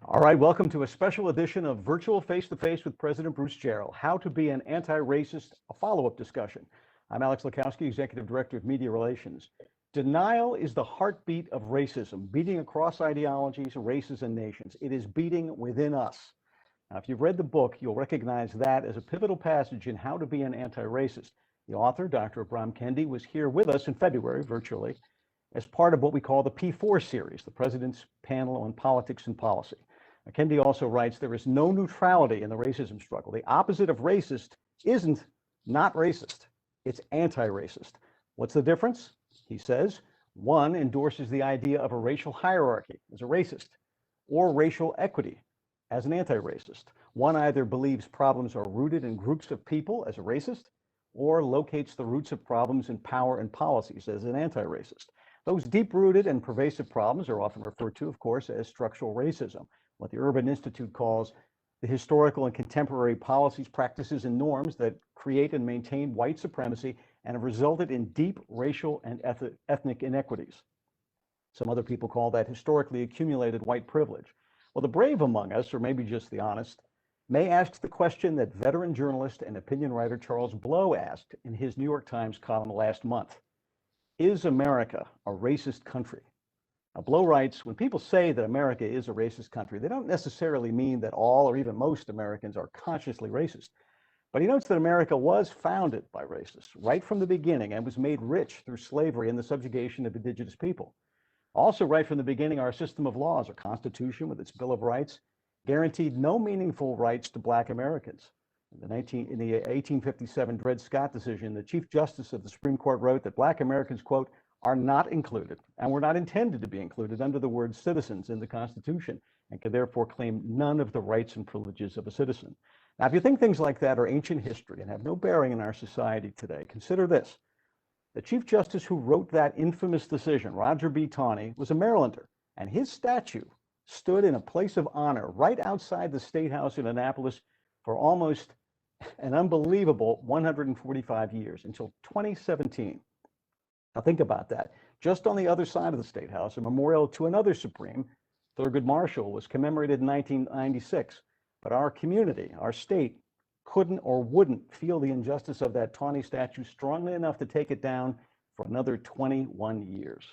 All right, welcome to a special edition of Virtual Face-to-Face with President Bruce Jarrell, How to Be an Anti-Racist, a follow-up discussion. I'm Alex Lukowski, Executive Director of Media Relations. Denial is the heartbeat of racism, beating across ideologies, races, and nations. It is beating within us. Now, if you've read the book, you'll recognize that as a pivotal passage in How to Be an Anti-Racist. The author, Dr. Ibram Kendi, was here with us in February, virtually, as part of what we call the P4 series, the President's Panel on Politics and Policy. Kendi also writes, there is no neutrality in the racism struggle. The opposite of racist isn't not racist, it's anti-racist. What's the difference? He says, one endorses the idea of a racial hierarchy as a racist, or racial equity as an anti-racist. One either believes problems are rooted in groups of people as a racist, or locates the roots of problems in power and policies as an anti-racist. Those deep-rooted and pervasive problems are often referred to, of course, as structural racism, what the Urban Institute calls the historical and contemporary policies, practices, and norms that create and maintain white supremacy and have resulted in deep racial and ethnic inequities. Some other people call that historically accumulated white privilege. Well, the brave among us, or maybe just the honest, may ask the question that veteran journalist and opinion writer Charles Blow asked in his New York Times column last month. Is America a racist country? Now, Blow writes, when people say that America is a racist country, they don't necessarily mean that all or even most Americans are consciously racist. But he notes that America was founded by racists right from the beginning and was made rich through slavery and the subjugation of indigenous people. Also, right from the beginning, our system of laws, our Constitution with its Bill of Rights, guaranteed no meaningful rights to Black Americans. In the 1857 Dred Scott decision, the Chief Justice of the Supreme Court wrote that Black Americans, quote, are not included and were not intended to be included under the word citizens in the Constitution and could therefore claim none of the rights and privileges of a citizen. Now, if you think things like that are ancient history and have no bearing in our society today, consider this. The Chief Justice who wrote that infamous decision, Roger B. Taney, was a Marylander, and his statue stood in a place of honor right outside the State House in Annapolis for almost an unbelievable 145 years until 2017. Now think about that. Just on the other side of the State House, a memorial to another Supreme, Thurgood Marshall, was commemorated in 1996. But our community, our state, couldn't or wouldn't feel the injustice of that Taney statue strongly enough to take it down for another 21 years.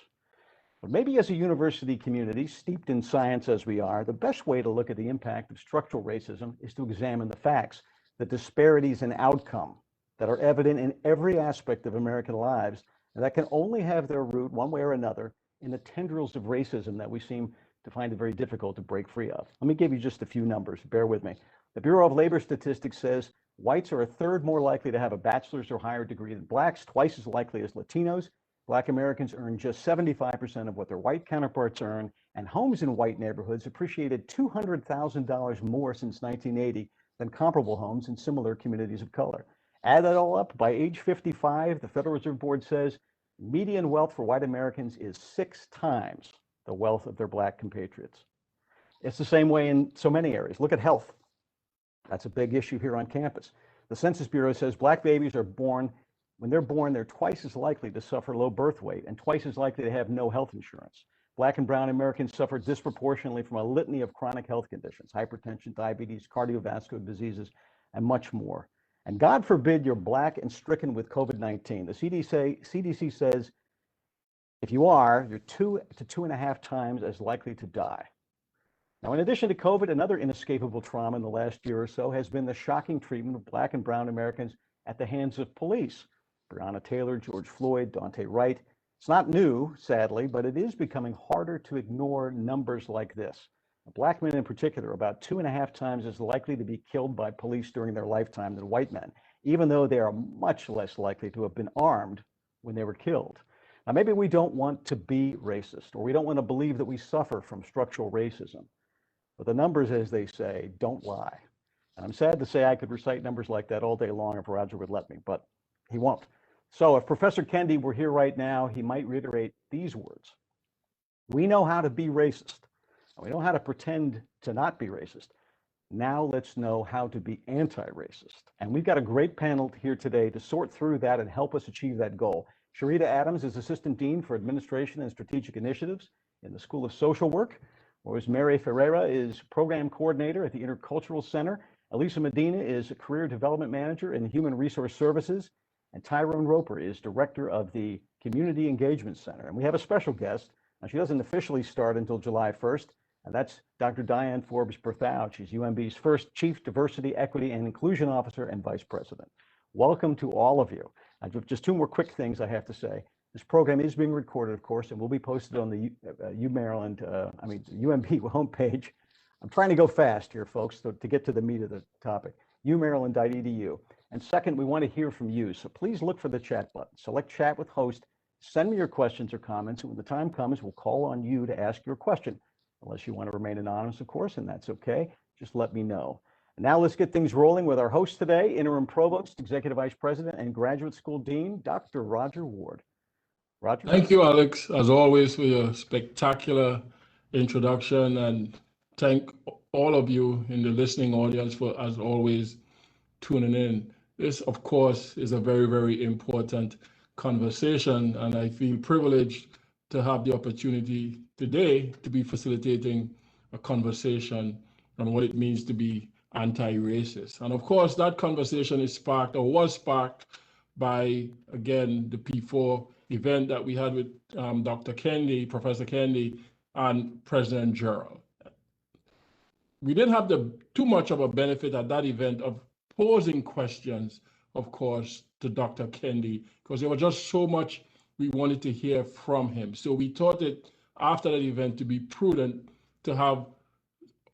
But maybe as a university community, steeped in science as we are, the best way to look at the impact of structural racism is to examine the facts, the disparities in outcome that are evident in every aspect of American lives, and that can only have their root, one way or another, in the tendrils of racism that we seem to find it very difficult to break free of. Let me give you just a few numbers. Bear with me. The Bureau of Labor Statistics says whites are a third more likely to have a bachelor's or higher degree than blacks, twice as likely as Latinos. Black Americans earn just 75% of what their white counterparts earn, and homes in white neighborhoods appreciated $200,000 more since 1980 than comparable homes in similar communities of color. Add that all up, by age 55, the Federal Reserve Board says median wealth for white Americans is 6 times the wealth of their Black compatriots. It's the same way in so many areas. Look at health. That's a big issue here on campus. The Census Bureau says Black babies are born, when they're born, they're twice as likely to suffer low birth weight and twice as likely to have no health insurance. Black and brown Americans suffer disproportionately from a litany of chronic health conditions, hypertension, diabetes, cardiovascular diseases, and much more. And God forbid you're Black and stricken with COVID-19. The CDC says if you are, you're 2 to 2.5 times as likely to die. Now, in addition to COVID, another inescapable trauma in the last year or so has been the shocking treatment of Black and brown Americans at the hands of police. Breonna Taylor, George Floyd, Daunte Wright. It's not new, sadly, but it is becoming harder to ignore numbers like this. Black men in particular are about 2.5 times as likely to be killed by police during their lifetime than white men, even though they are much less likely to have been armed when they were killed. Now, maybe we don't want to be racist, or we don't want to believe that we suffer from structural racism. But the numbers, as they say, don't lie. And I'm sad to say I could recite numbers like that all day long if Roger would let me, but he won't. So if Professor Kendi were here right now, he might reiterate these words. We know how to be racist. We know how to pretend to not be racist. Now let's know how to be anti-racist. And we've got a great panel here today to sort through that and help us achieve that goal. Sharita Adams is Assistant Dean for Administration and Strategic Initiatives in the School of Social Work. Rosemary Ferreira is Program Coordinator at the Intercultural Center. Elisa Medina is Career Development Manager in Human Resource Services. And Tyrone Roper is Director of the Community Engagement Center. And we have a special guest. Now, she doesn't officially start until July 1st, and that's Dr. Diane Forbes-Berthoud. She's UMB's first Chief Diversity, Equity, and Inclusion Officer and Vice President. Welcome to all of you. Just two more quick things I have to say. This program is being recorded, of course, and will be posted on the UMB homepage. I'm trying to go fast here, folks, to get to the meat of the topic. umaryland.edu. And second, we want to hear from you. So please look for the chat button. Select chat with host. Send me your questions or comments. And when the time comes, we'll call on you to ask your question. Unless you want to remain anonymous, of course, and that's okay. Just let me know. And now let's get things rolling with our host today, Interim Provost, Executive Vice President, and Graduate School Dean, Dr. Roger Ward. Roger. Thank you, Alex, as always, for your spectacular introduction, and thank all of you in the listening audience for, as always, tuning in. This, of course, is a very, very important conversation, and I feel privileged to have the opportunity today to be facilitating a conversation on what it means to be anti-racist. And of course, that conversation is sparked, or was sparked, by, again, the P4 event that we had with Dr. Kendi, Professor Kendi, and President Jarrell. We didn't have too much of a benefit at that event of posing questions, of course, to Dr. Kendi, because there was just so much we wanted to hear from him. So we thought it, after that event, to be prudent to have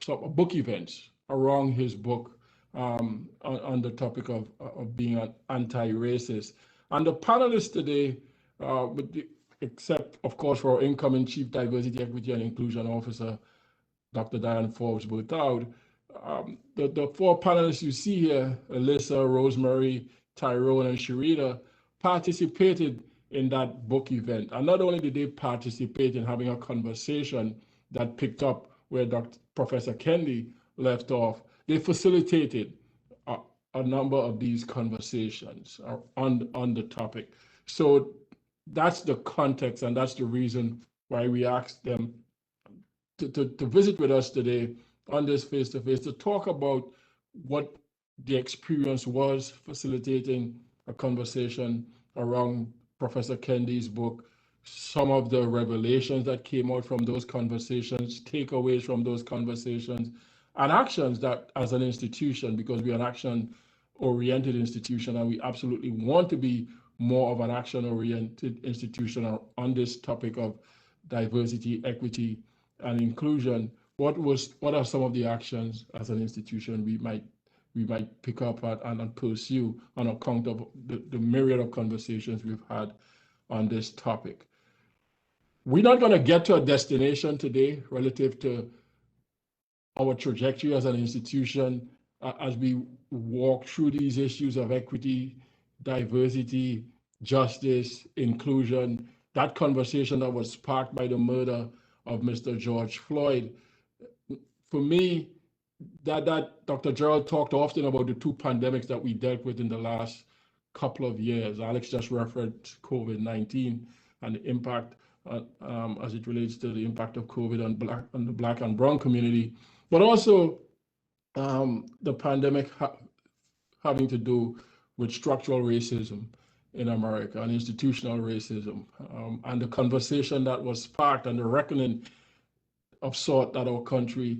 some book events around his book on the topic of being an anti-racist. And the panelists today, except, of course, for our incoming Chief Diversity, Equity, and Inclusion Officer, Dr. Diane Forbes-Berthoud, the four panelists you see here, Alyssa, Rosemary, Tyrone, and Sharita, participated in that book event. And not only did they participate in having a conversation that picked up where Professor Kendi left off, they facilitated a number of these conversations on the topic. So that's the context, and that's the reason why we asked them to visit with us today on this face-to-face, to talk about what the experience was facilitating a conversation around Professor Kendi's book, some of the revelations that came out from those conversations, takeaways from those conversations, and actions that, as an institution, because we're an action-oriented institution and we absolutely want to be more of an action-oriented institution on this topic of diversity, equity, and inclusion, what are some of the actions as an institution we might pick up at and pursue on account of the myriad of conversations we've had on this topic. We're not going to get to a destination today relative to our trajectory as an institution as we walk through these issues of equity, diversity, justice, inclusion. That conversation that was sparked by the murder of Mr. George Floyd. For me, that Dr. Jarrell talked often about the two pandemics that we dealt with in the last couple of years. Alex just referenced COVID-19 and the impact as it relates to the impact of COVID on the Black and Brown community, but also the pandemic having to do with structural racism in America and institutional racism, and the conversation that was sparked and the reckoning of sort that our country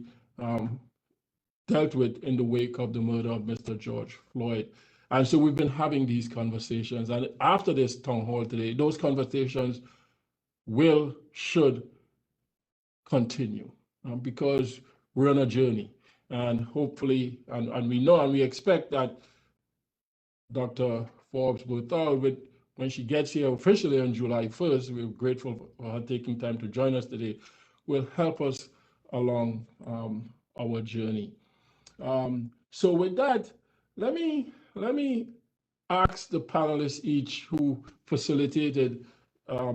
dealt with in the wake of the murder of Mr. George Floyd. And so we've been having these conversations. And after this town hall today, those conversations should continue because we're on a journey. And hopefully, and we know and we expect that Dr. Forbes-Berthoud, when she gets here officially on July 1st, we're grateful for her taking time to join us today, will help us along our journey. So with that, let me ask the panelists each who facilitated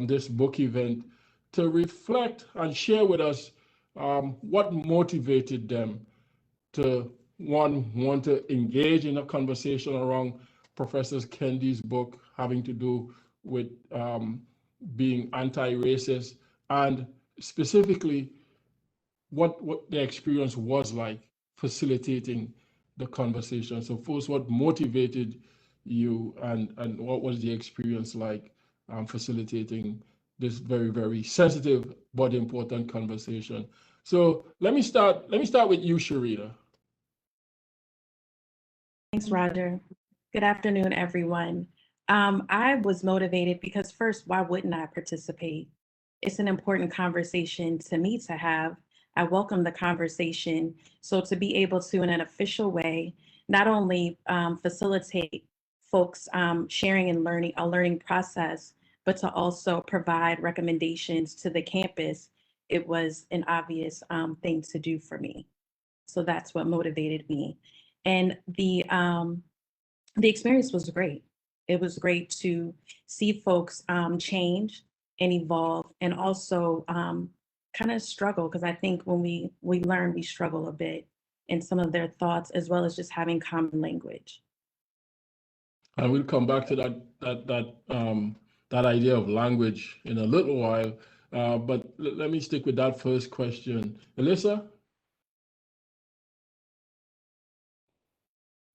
this book event to reflect and share with us what motivated them to want to engage in a conversation around Professor Kendi's book having to do with being anti-racist, and specifically what the experience was like facilitating the conversation. So first, what motivated you, and what was the experience like facilitating this very, very sensitive but important conversation? So let me start with you, Sharita. Thanks, Roger. Good afternoon, everyone. I was motivated because first, why wouldn't I participate? It's an important conversation to me to have. I welcome the conversation. So to be able to, in an official way, not only facilitate folks sharing and learning, a learning process, but to also provide recommendations to the campus, it was an obvious thing to do for me. So that's what motivated me. And the experience was great. It was great to see folks change and evolve, and also kind of struggle, because I think when we learn, we struggle a bit in some of their thoughts, as well as just having common language. And we'll come back to that idea of language in a little while. But let me stick with that first question. Alyssa,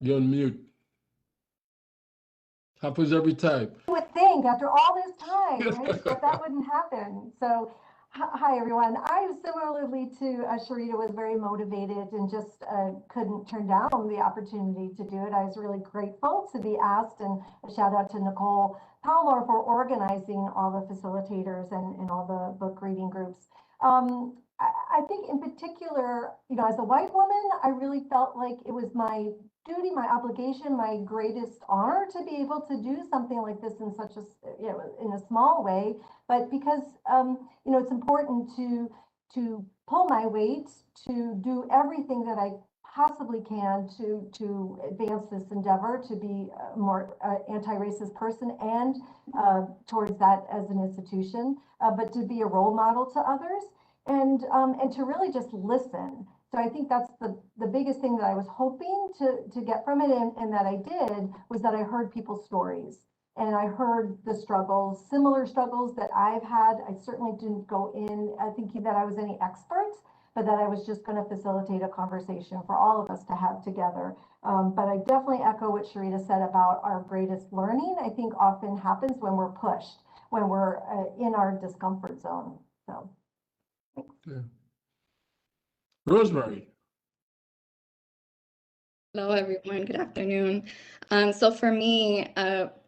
you're on mute. Happens every time. You would think after all this time, right, that wouldn't happen. So, hi everyone. I similarly to Sharita was very motivated and just couldn't turn down the opportunity to do it. I was really grateful to be asked, and a shout out to Nicole Powler for organizing all the facilitators and all the book reading groups. I think in particular, as a white woman, I really felt like it was my duty, my obligation, my greatest honor to be able to do something like this in such a, in a small way. But because, it's important to pull my weight, to do everything that I possibly can to advance this endeavor, to be a more anti-racist person, and towards that as an institution, but to be a role model to others, and to really just listen. So I think that's the biggest thing that I was hoping to get from it, and that I did, was that I heard people's stories, and I heard the struggles, similar struggles that I've had. I certainly didn't go in thinking that I was any expert, but that I was just going to facilitate a conversation for all of us to have together. But I definitely echo what Sharita said about our greatest learning. I think often happens when we're pushed, when we're in our discomfort zone. So, thanks. Yeah. Rosemary. Hello, everyone. Good afternoon. So for me,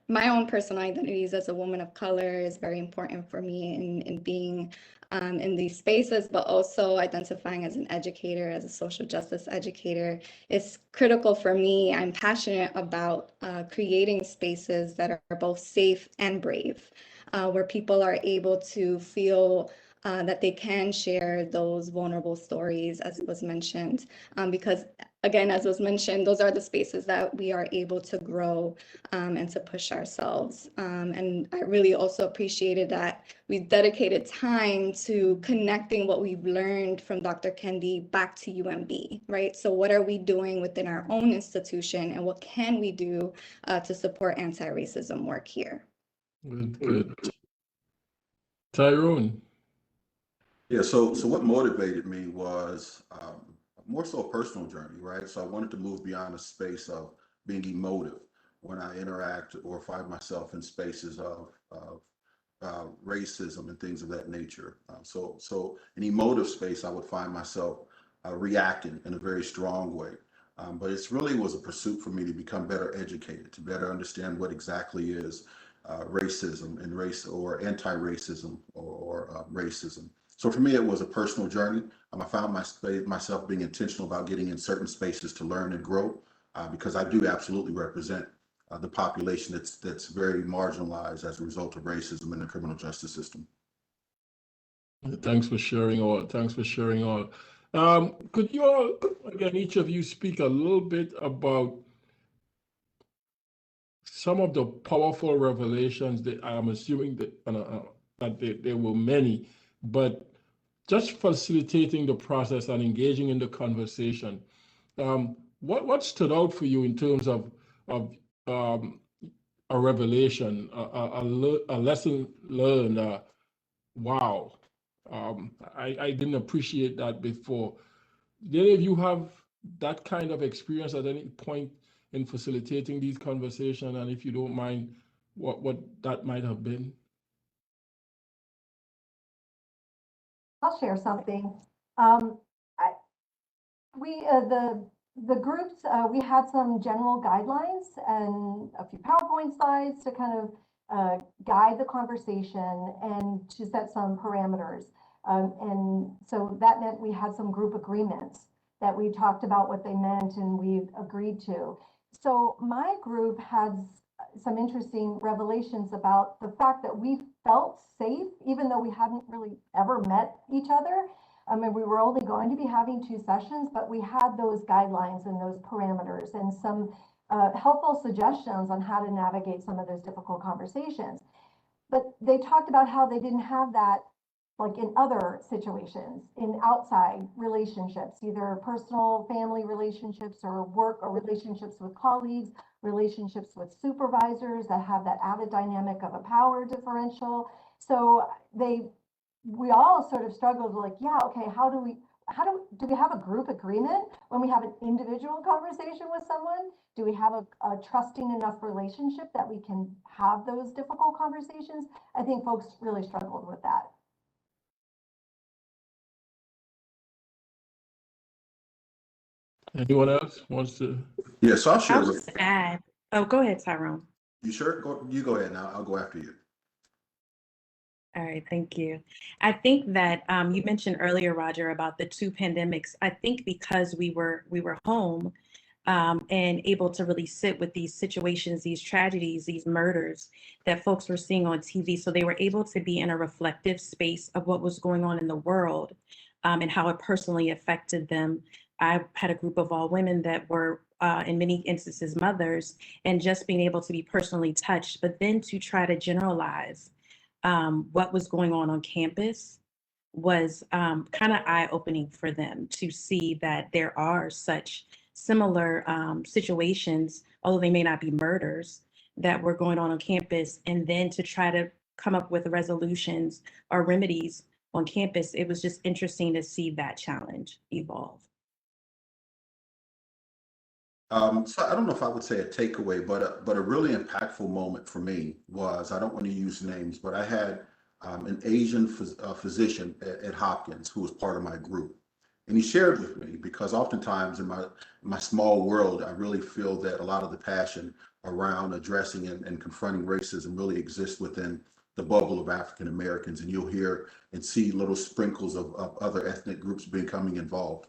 my own personal identities as a woman of color is very important for me in being in these spaces, but also identifying as an educator, as a social justice educator. It's critical for me. I'm passionate about creating spaces that are both safe and brave, where people are able to feel that they can share those vulnerable stories, as it was mentioned, because again, as was mentioned, those are the spaces that we are able to grow and to push ourselves. And I really also appreciated that we dedicated time to connecting what we've learned from Dr. Kendi back to UMB, right? So what are we doing within our own institution, and what can we do to support anti-racism work here? Good. Tyrone. Yeah, so what motivated me was more so a personal journey, right? So I wanted to move beyond a space of being emotive when I interact or find myself in spaces of racism and things of that nature. So an emotive space, I would find myself reacting in a very strong way. But it really was a pursuit for me to become better educated, to better understand what exactly is racism and race, or anti-racism, or racism. So for me, it was a personal journey. I found myself being intentional about getting in certain spaces to learn and grow, because I do absolutely represent the population that's very marginalized as a result of racism in the criminal justice system. Thanks for sharing all. Could you all, again, each of you speak a little bit about some of the powerful revelations that I'm assuming that there were many, but just facilitating the process and engaging in the conversation. What stood out for you in terms of a revelation, a lesson learned? Wow, I didn't appreciate that before. Did any of you have that kind of experience at any point in facilitating these conversations? And if you don't mind, what that might have been? I'll share something. The groups, we had some general guidelines and a few PowerPoint slides to kind of guide the conversation and to set some parameters. And so that meant we had some group agreements that we talked about what they meant and we agreed to. So my group had some interesting revelations about the fact that we felt safe, even though we hadn't really ever met each other. I mean, we were only going to be having 2 sessions, but we had those guidelines and those parameters and some helpful suggestions on how to navigate some of those difficult conversations. But they talked about how they didn't have that like in other situations, in outside relationships, either personal family relationships or work or relationships with colleagues, relationships with supervisors that have that added dynamic of a power differential. So we all sort of struggled like, yeah, okay, do we have a group agreement when we have an individual conversation with someone? Do we have a trusting enough relationship that we can have those difficult conversations? I think folks really struggled with that. Anyone else wants to? Yeah, so I'll share. I'll just add. Oh, go ahead, Tyrone. You sure? You go ahead now. I'll go after you. All right, thank you. I think that you mentioned earlier, Roger, about the 2 pandemics. I think because we were home and able to really sit with these situations, these tragedies, these murders that folks were seeing on TV, so they were able to be in a reflective space of what was going on in the world and how it personally affected them. I had a group of all women that were in many instances mothers, and just being able to be personally touched, but then to try to generalize what was going on campus was kind of eye-opening for them to see that there are such similar situations, although they may not be murders, that were going on campus, and then to try to come up with resolutions or remedies on campus. It was just interesting to see that challenge evolve. So I don't know if I would say a takeaway, but a really impactful moment for me was, I don't want to use names, but I had an Asian physician at Hopkins who was part of my group. And he shared with me, because oftentimes in my small world, I really feel that a lot of the passion around addressing and confronting racism really exists within the bubble of African Americans. And you'll hear and see little sprinkles of other ethnic groups becoming involved.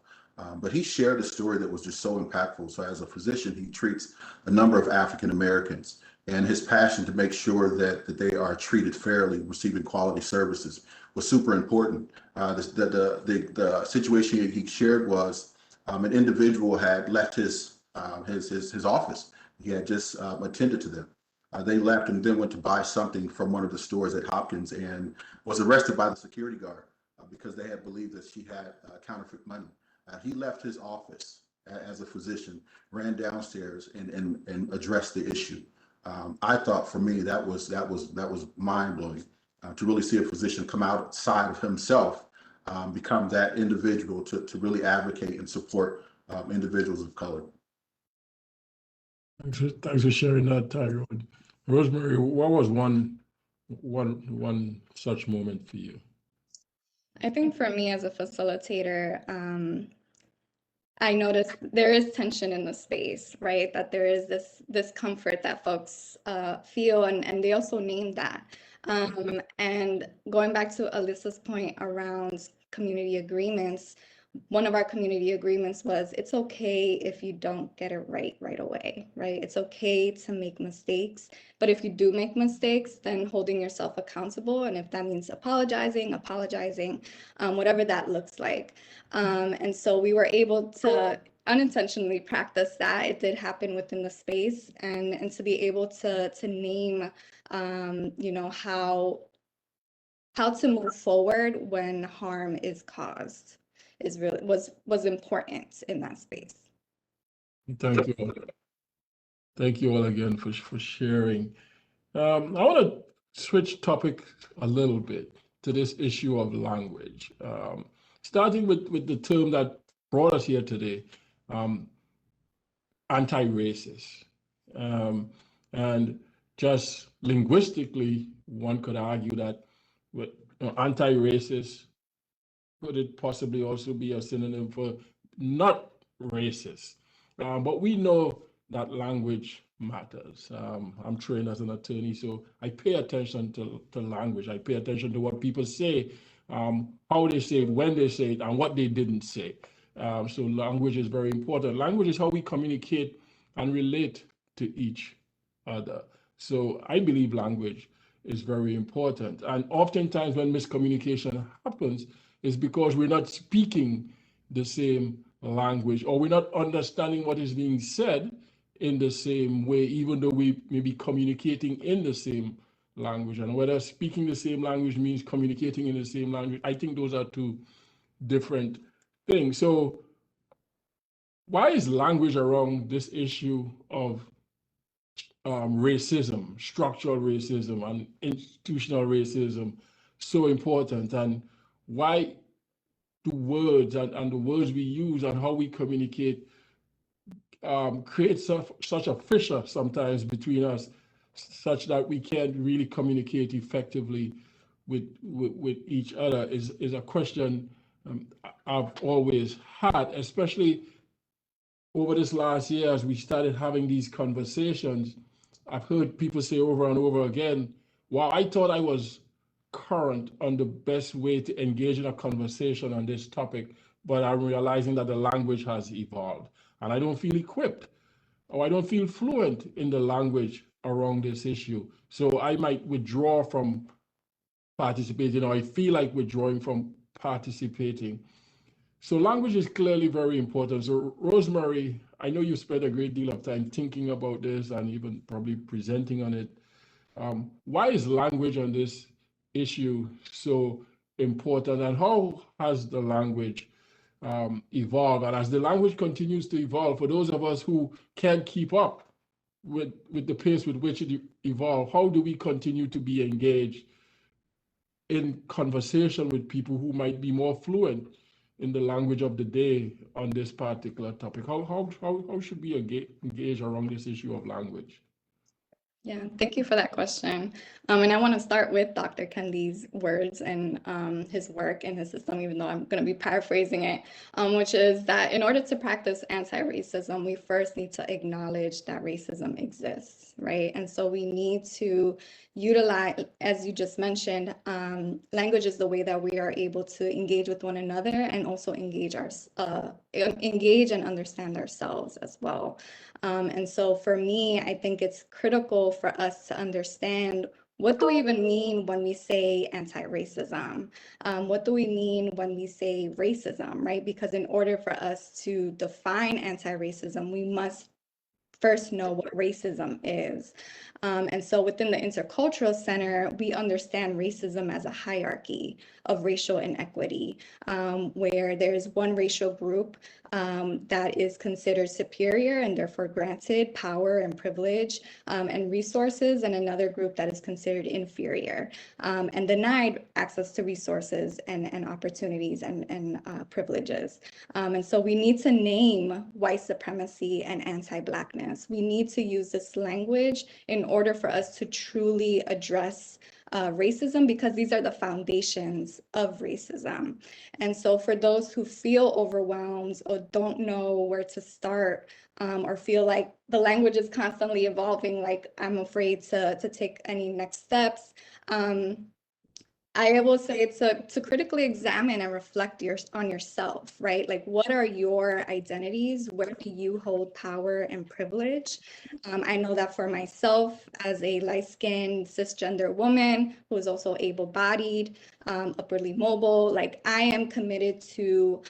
But he shared a story that was just so impactful. So as a physician, he treats a number of African Americans, and his passion to make sure that they are treated fairly, receiving quality services, was super important. The situation he shared was an individual had left his office. He had just attended to them. They left and then went to buy something from one of the stores at Hopkins, and was arrested by the security guard because they had believed that she had counterfeit money. He left his office as a physician, ran downstairs and addressed the issue. I thought, for me, that was mind blowing to really see a physician come outside of himself, become that individual to really advocate and support individuals of color. Thanks for sharing that, Tyrone. Rosemary, what was one such moment for you? I think for me as a facilitator, I noticed there is tension in the space, right? That there is this discomfort that folks feel, and they also name that. And going back to Alyssa's point around community agreements, one of our community agreements was, it's okay if you don't get it right away, right? It's okay to make mistakes, but if you do make mistakes, then holding yourself accountable, and if that means apologizing, whatever that looks like. And so we were able to unintentionally practice that. It did happen within the space, and to be able to name, how to move forward when harm is caused was important in that space. Thank you all. Thank you all again for sharing. I want to switch topic a little bit. to this issue of language. Starting with the term that brought us here today, anti-racist. And just linguistically, one could argue that anti-racist, could it possibly also be a synonym for not racist? But we know that language matters. I'm trained as an attorney, so I pay attention to language. I pay attention to what people say, how they say it, when they say it, and what they didn't say. So language is very important. Language is how we communicate and relate to each other. So I believe language is very important. And oftentimes when miscommunication happens, it's because we're not speaking the same language, or we're not understanding what is being said in the same way, even though we may be communicating in the same language. And whether speaking the same language means communicating in the same language, I think those are two different things. So why is language around this issue of racism, structural racism, and institutional racism so important? And why do words and the words we use and how we communicate create such a fissure sometimes between us, such that we can't really communicate effectively with each other, is a question I've always had, especially over this last year as we started having these conversations. I've heard people say over and over again, wow, I thought I was current on the best way to engage in a conversation on this topic, but I'm realizing that the language has evolved and I don't feel equipped, or I don't feel fluent in the language around this issue. So I might withdraw from participating, or I feel like withdrawing from participating. So language is clearly very important. So Rosemary, I know you spent a great deal of time thinking about this and even probably presenting on it. Why is language on this issue so important, and how has the language evolved? And as the language continues to evolve, for those of us who can't keep up with the pace with which it evolves, how do we continue to be engaged in conversation with people who might be more fluent in the language of the day on this particular topic? How should we engage around this issue of language? Yeah, thank you for that question. And I want to start with Dr. Kendi's words and his work and his system, even though I'm going to be paraphrasing it, which is that in order to practice anti-racism, we first need to acknowledge that racism exists, right? And so we need to utilize, as you just mentioned, language is the way that we are able to engage with one another and also engage and understand ourselves as well. And so for me, I think it's critical for us to understand, what do we even mean when we say anti-racism? What do we mean when we say racism, right? Because in order for us to define anti-racism, we must first know what racism is. And so within the Intercultural Center, we understand racism as a hierarchy of racial inequity, where there's one racial group that is considered superior and therefore granted power and privilege and resources, and another group that is considered inferior and denied access to resources and opportunities and privileges. And so we need to name white supremacy and anti-Blackness. We need to use this language in order for us to truly address racism, because these are the foundations of racism. And so for those who feel overwhelmed or don't know where to start, or feel like the language is constantly evolving, like I'm afraid to take any next steps, I will say to critically examine and reflect on yourself, right? Like, what are your identities? Where do you hold power and privilege? I know that for myself, as a light-skinned cisgender woman who is also able-bodied, upwardly mobile, like I am committed to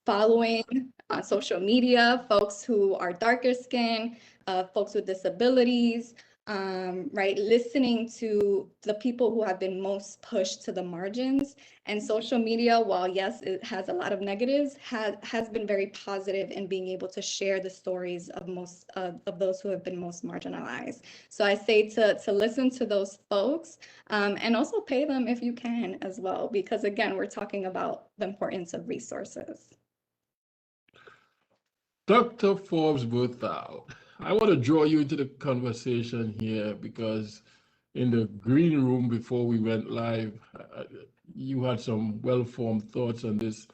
following on social media folks who are darker skinned, folks with disabilities, right? Listening to the people who have been most pushed to the margins. And social media, while yes, it has a lot of negatives, has been very positive in being able to share the stories of most of those who have been most marginalized. So I say to listen to those folks, and also pay them if you can as well, because again, we're talking about the importance of resources. Dr. Forbes Berthal, I want to draw you into the conversation here because in the green room before we went live, you had some well-formed thoughts on this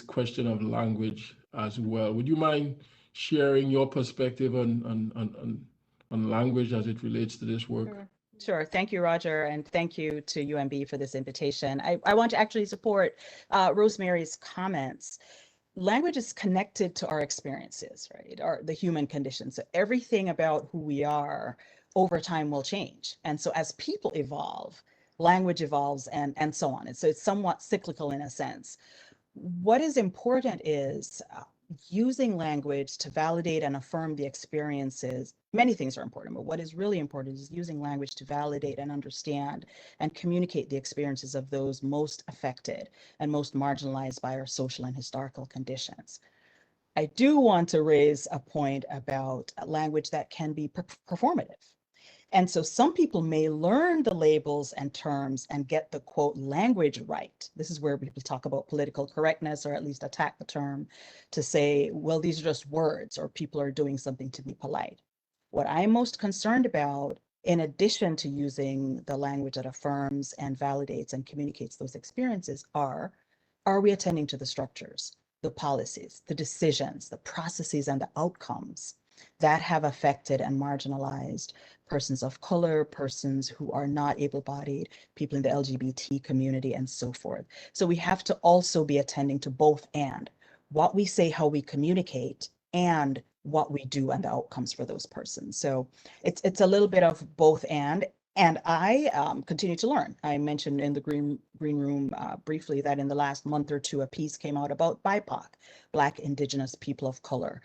question of language as well. Would you mind sharing your perspective on language as it relates to this work? Sure. Thank you, Roger, and thank you to UMB for this invitation. I want to actually support Rosemary's comments. Language is connected to our experiences, right? The human condition. So everything about who we are over time will change. And so as people evolve, language evolves and so on. And so it's somewhat cyclical in a sense. What is important is using language to validate and affirm the experiences. Many things are important, but what is really important is using language to validate and understand and communicate the experiences of those most affected and most marginalized by our social and historical conditions. I do want to raise a point about language that can be performative. And so some people may learn the labels and terms and get the quote language right. This is where people talk about political correctness, or at least attack the term to say, well, these are just words, or people are doing something to be polite. What I'm most concerned about, in addition to using the language that affirms and validates and communicates those experiences, are we attending to the structures, the policies, the decisions, the processes, and the outcomes that have affected and marginalized persons of color, persons who are not able-bodied, people in the LGBT community, and so forth. So we have to also be attending to both and what we say, how we communicate, and what we do and the outcomes for those persons. So it's a little bit of both and I continue to learn. I mentioned in the green room briefly that in the last month or two, a piece came out about BIPOC, Black, Indigenous, people of color.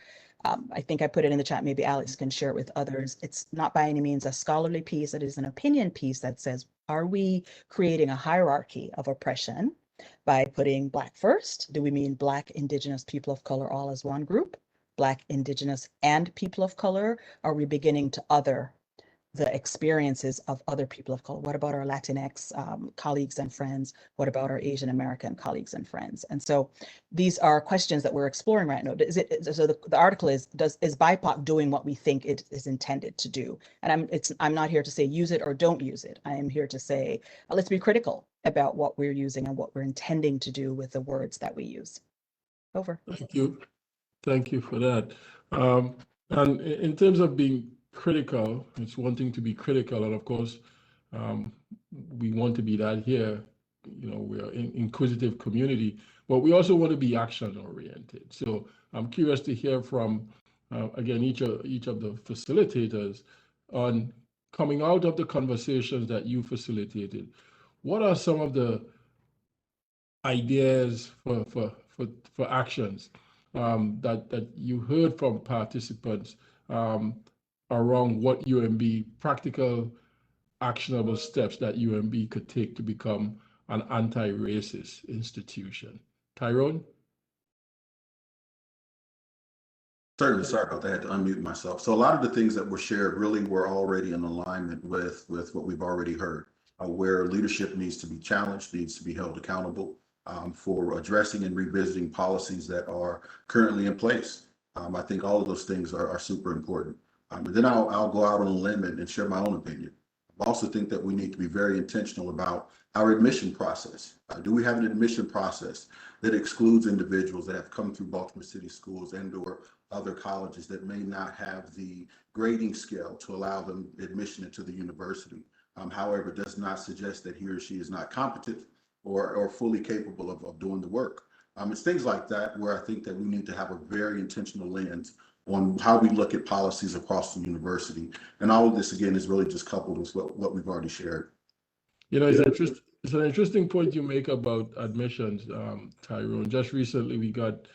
I think I put it in the chat, maybe Alex can share it with others. It's not by any means a scholarly piece, it is an opinion piece that says, are we creating a hierarchy of oppression by putting Black first? Do we mean Black, Indigenous, people of color all as one group? Black, Indigenous, and people of color? Are we beginning to other the experiences of other people of color? What about our Latinx colleagues and friends? What about our Asian American colleagues and friends? And so these are questions that we're exploring right now. So the article is BIPOC doing what we think it is intended to do? And I'm not here to say use it or don't use it. I am here to say, let's be critical about what we're using and what we're intending to do with the words that we use. Over. Thank you. Thank you for that. And in terms of being critical, it's one thing to be critical, and of course, we want to be that here. You know, we are an inquisitive community, but we also want to be action-oriented. So I'm curious to hear from, again, each of the facilitators on coming out of the conversations that you facilitated. What are some of the ideas for actions that you heard from participants around what UMB, practical, actionable steps that UMB could take to become an anti-racist institution? Tyrone? Certainly, sorry about that. I had to unmute myself. So a lot of the things that were shared really were already in alignment with what we've already heard, where leadership needs to be challenged, needs to be held accountable for addressing and revisiting policies that are currently in place. I think all of those things are super important. And then I'll go out on a limb and share my own opinion. I also think that we need to be very intentional about our admission process. Do we have an admission process that excludes individuals that have come through Baltimore City schools and/or other colleges that may not have the grading scale to allow them admission into the university? However, does not suggest that he or she is not competent or fully capable of doing the work. It's things like that where I think that we need to have a very intentional lens on how we look at policies across the university. And all of this, again, is really just coupled with what we've already shared. You know, it's an interesting point you make about admissions, Tyrone. Just recently, we got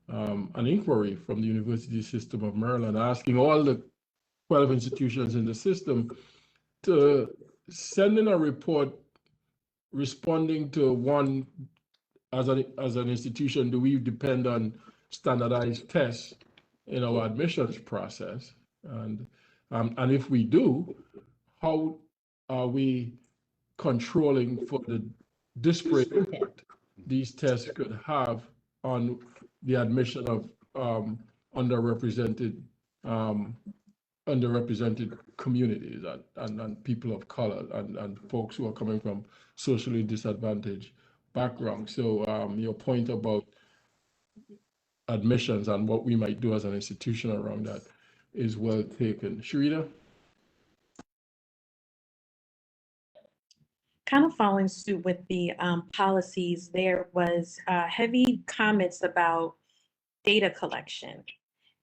an inquiry from the University System of Maryland asking all the 12 institutions in the system, to send in a report responding to one, as an institution, do we depend on standardized tests in our admissions process? And if we do, how are we controlling for the disparate impact these tests could have on the admission of underrepresented communities and people of color and folks who are coming from socially disadvantaged backgrounds. So your point about admissions and what we might do as an institution around that is well taken. Sharita? Kind of following suit with the policies, there was heavy comments about data collection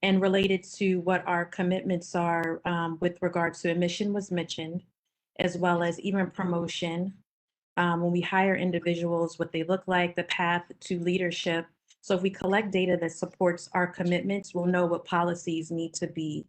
and related to what our commitments are with regard to admission was mentioned, as well as even promotion. When we hire individuals, what they look like, the path to leadership. So if we collect data that supports our commitments, we'll know what policies need to be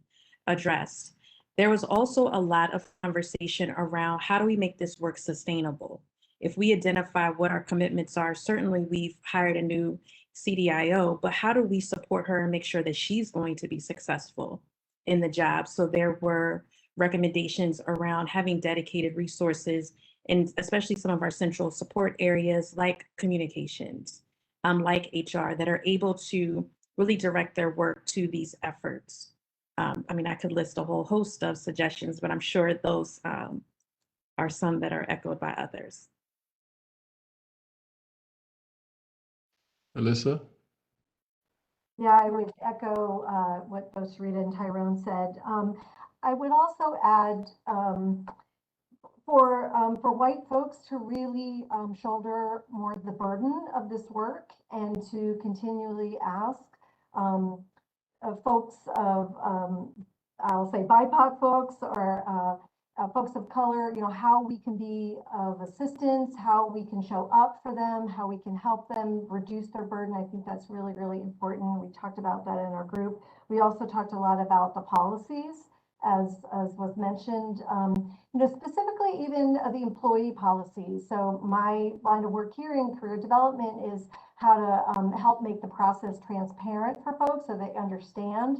addressed. There was also a lot of conversation around how do we make this work sustainable? If we identify what our commitments are, certainly we've hired a new CDIO, but how do we support her and make sure that she's going to be successful in the job? So there were recommendations around having dedicated resources, and especially some of our central support areas like communications, like HR, that are able to really direct their work to these efforts. I mean, I could list a whole host of suggestions, but I'm sure those are some that are echoed by others. Alyssa? Yeah, I would echo what both Sharita and Tyrone said. I would also add for white folks to really shoulder more of the burden of this work and to continually ask folks of, I'll say BIPOC folks or folks of color, you know, how we can be of assistance, how we can show up for them, how we can help them reduce their burden. I think that's really, really important. We talked about that in our group. We also talked a lot about the policies, as was mentioned, you know, specifically even the employee policies. So my line of work here in career development is how to help make the process transparent for folks so they understand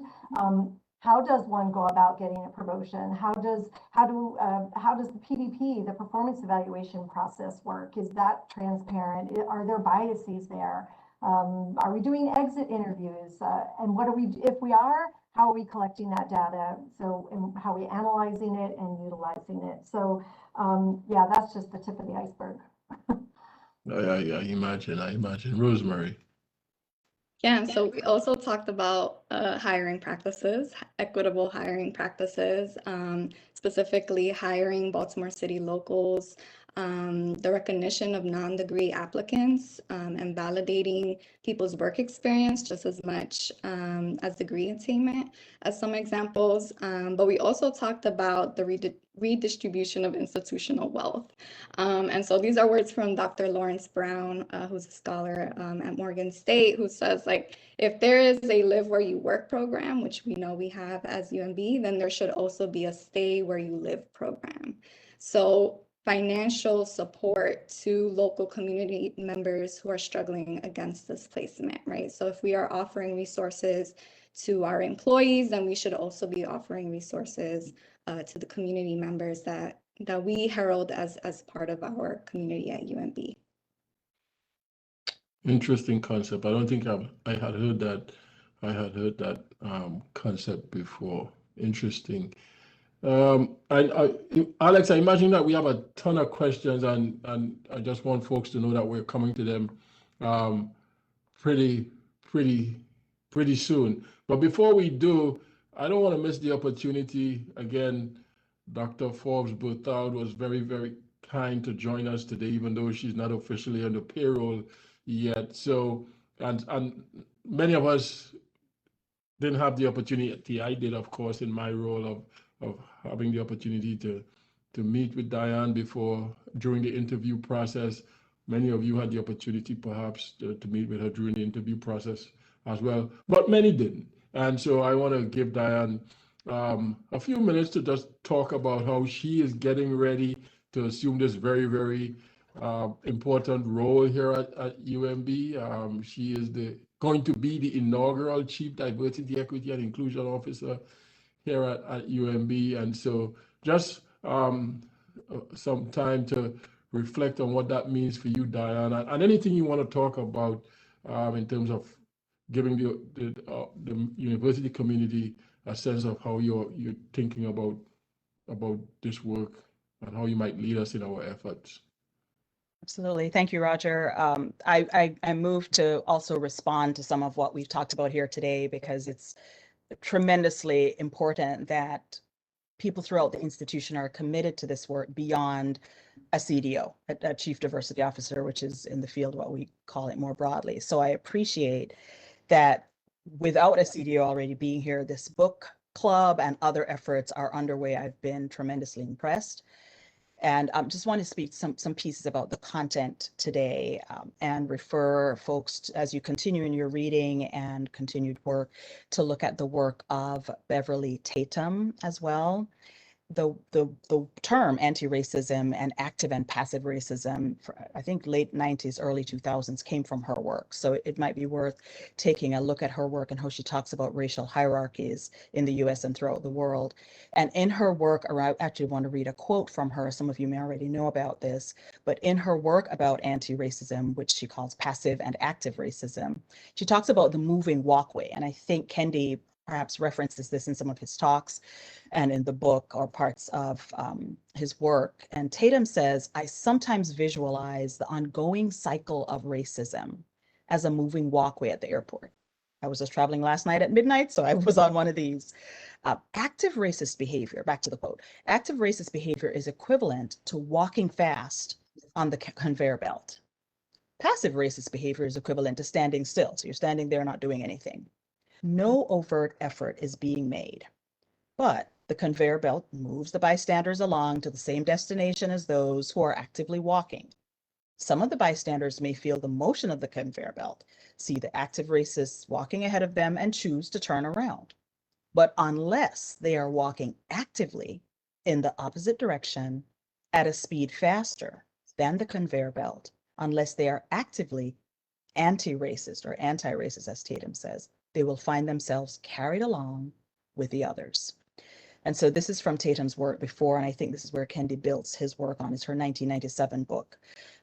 how does one go about getting a promotion? How does the PDP, the performance evaluation process work? Is that transparent? Are there biases there? Are we doing exit interviews? And what are we, if we are, how are we collecting that data? So, and how are we analyzing it and utilizing it? So, yeah, that's just the tip of the iceberg. I imagine. Rosemary? Yeah, so we also talked about hiring practices, equitable hiring practices, specifically hiring Baltimore City locals, the recognition of non-degree applicants, and validating people's work experience just as much as degree attainment as some examples. But we also talked about the redistribution of institutional wealth. And so these are words from Dr. Lawrence Brown, who's a scholar at Morgan State, who says, like, if there is a live where you work program, which we know we have as UMB, then there should also be a stay where you live program. So financial support to local community members who are struggling against displacement, right? So if we are offering resources to our employees, then we should also be offering resources to the community members that we herald as part of our community at UMB. Interesting concept. I don't think I had heard that. Concept before. Interesting. Alex, I imagine that we have a ton of questions, and I just want folks to know that we're coming to them pretty soon. But before we do, I don't want to miss the opportunity. Again, Dr. Forbes Bothard was very, very kind to join us today, even though she's not officially on the payroll yet. So, and many of us didn't have the opportunity. I did, of course, in my role of having the opportunity to meet with Diane during the interview process. Many of you had the opportunity perhaps to meet with her during the interview process as well, but many didn't. And so I want to give Diane a few minutes to just talk about how she is getting ready to assume this very, very important role here at UMB. She is going to be the inaugural Chief Diversity, Equity, and Inclusion Officer here at UMB. And so just some time to reflect on what that means for you, Diana, and anything you want to talk about in terms of giving the university community a sense of how you're thinking about this work and how you might lead us in our efforts. Absolutely. Thank you, Roger. I moved to also respond to some of what we've talked about here today, because it's tremendously important that people throughout the institution are committed to this work beyond a CDO, a Chief Diversity Officer, which is in the field what we call it more broadly. So I appreciate that without a CDO already being here, this book club and other efforts are underway. I've been tremendously impressed. And just want to speak some pieces about the content today and refer folks, as you continue in your reading and continued work, to look at the work of Beverly Tatum as well. The term anti-racism and active and passive racism, I think late 90s, early 2000s, came from her work. So it might be worth taking a look at her work and how she talks about racial hierarchies in the US and throughout the world. And in her work, or I actually want to read a quote from her. Some of you may already know about this, but in her work about anti-racism, which she calls passive and active racism, she talks about the moving walkway. And I think Kendi perhaps references this in some of his talks and in the book or parts of his work. And Tatum says, I sometimes visualize the ongoing cycle of racism as a moving walkway at the airport. I was just traveling last night at midnight, so I was on one of these. Active racist behavior, back to the quote, active racist behavior is equivalent to walking fast on the conveyor belt. Passive racist behavior is equivalent to standing still. So you're standing there not doing anything. No overt effort is being made, but the conveyor belt moves the bystanders along to the same destination as those who are actively walking. Some of the bystanders may feel the motion of the conveyor belt, see the active racists walking ahead of them, and choose to turn around. But unless they are walking actively in the opposite direction at a speed faster than the conveyor belt, unless they are actively anti-racist or anti-racist, as Tatum says, they will find themselves carried along with the others. And so this is from Tatum's work before, and I think this is where Kendi builds his work on. It's her 1997 book.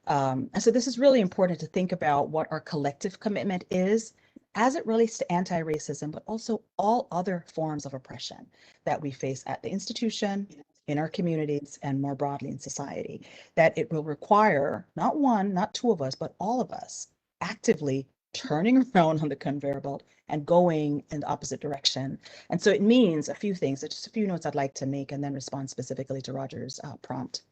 And so this is really important to think about what our collective commitment is as it relates to anti-racism, but also all other forms of oppression that we face at the institution, in our communities, and more broadly in society, that it will require not one, not two of us, but all of us actively turning around on the conveyor belt and going in the opposite direction. And so it means a few things, just a few notes I'd like to make and then respond specifically to Roger's prompt.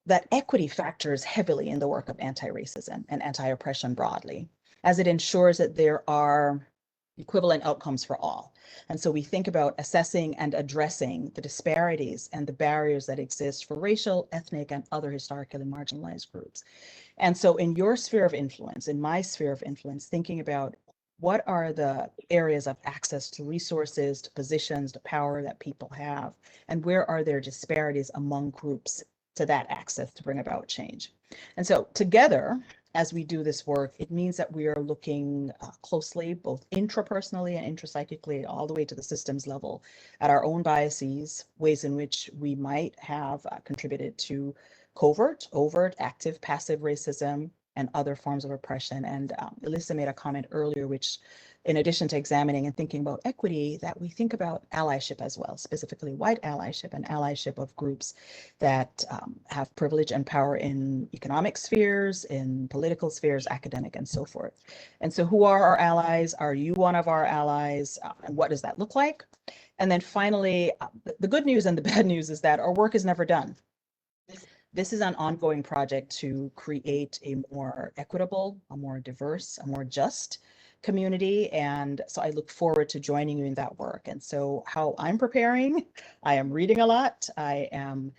That equity factors heavily in the work of anti-racism and anti-oppression broadly, as it ensures that there are equivalent outcomes for all. And so we think about assessing and addressing the disparities and the barriers that exist for racial, ethnic, and other historically marginalized groups. And so in your sphere of influence, in my sphere of influence, thinking about what are the areas of access to resources, to positions, to power that people have, and where are there disparities among groups to that access to bring about change. And so together, as we do this work, it means that we are looking closely, both intrapersonally and intrapsychically, all the way to the systems level, at our own biases, ways in which we might have contributed to covert, overt, active, passive racism, and other forms of oppression. And Elisa made a comment earlier, which, in addition to examining and thinking about equity, that we think about allyship as well, specifically white allyship and allyship of groups that have privilege and power in economic spheres, in political spheres, academic, and so forth. And so who are our allies? Are you one of our allies? And what does that look like? And then finally, the good news and the bad news is that our work is never done. This is an ongoing project to create a more equitable, a more diverse, a more just community. And so I look forward to joining you in that work. And so how I'm preparing, I am reading a lot. I am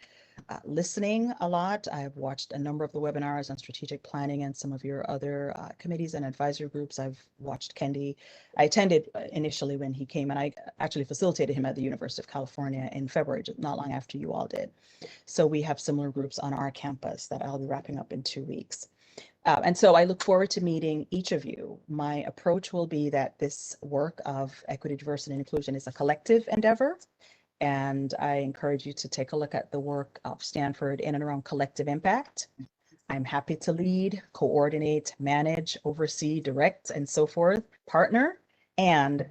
listening a lot. I've watched a number of the webinars on strategic planning and some of your other committees and advisory groups. I've watched Kendi. I attended initially when he came, and I actually facilitated him at the University of California in February, not long after you all did. So we have similar groups on our campus that I'll be wrapping up in 2 weeks. And so I look forward to meeting each of you. My approach will be that this work of equity, diversity, and inclusion is a collective endeavor. And I encourage you to take a look at the work of Stanford in and around collective impact. I'm happy to lead, coordinate, manage, oversee, direct, and so forth, partner. And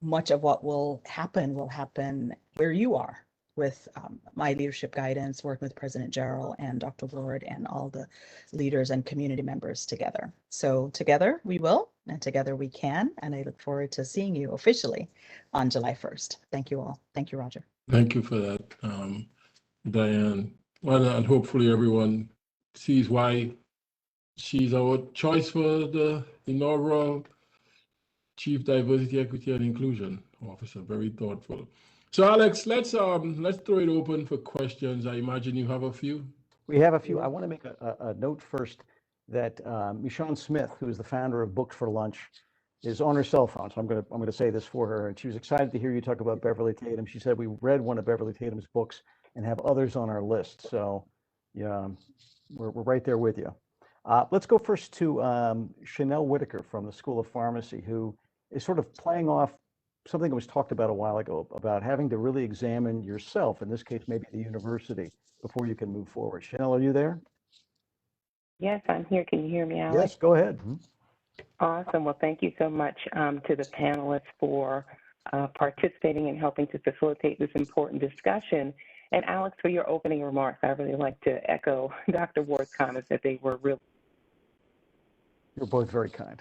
much of what will happen where you are, with my leadership guidance, working with President Jarrell and Dr. Ward and all the leaders and community members together. So together we will, and together we can. And I look forward to seeing you officially on July 1st. Thank you all. Thank you, Roger. Thank you for that, Diane. Well, and hopefully everyone sees why she's our choice for the inaugural Chief Diversity, Equity, and Inclusion Officer. Very thoughtful. So, Alex, let's throw it open for questions. I imagine you have a few. We have a few. I want to make a note first that Michonne Smith, who is the founder of Books for Lunch, is on her cell phone. So I'm going to say this for her. And she was excited to hear you talk about Beverly Tatum. She said we read one of Beverly Tatum's books and have others on our list. So yeah, we're right there with you. Let's go first to Chanel Whitaker from the School of Pharmacy, who is sort of playing off something that was talked about a while ago about having to really examine yourself, in this case, maybe the university, before you can move forward. Chanel, are you there? Yes, I'm here. Can you hear me, Alex? Yes, go ahead. Awesome. Well, thank you so much to the panelists for participating and helping to facilitate this important discussion. And Alex, for your opening remarks, I really like to echo Dr. Ward's comments that they were really. You're both very kind.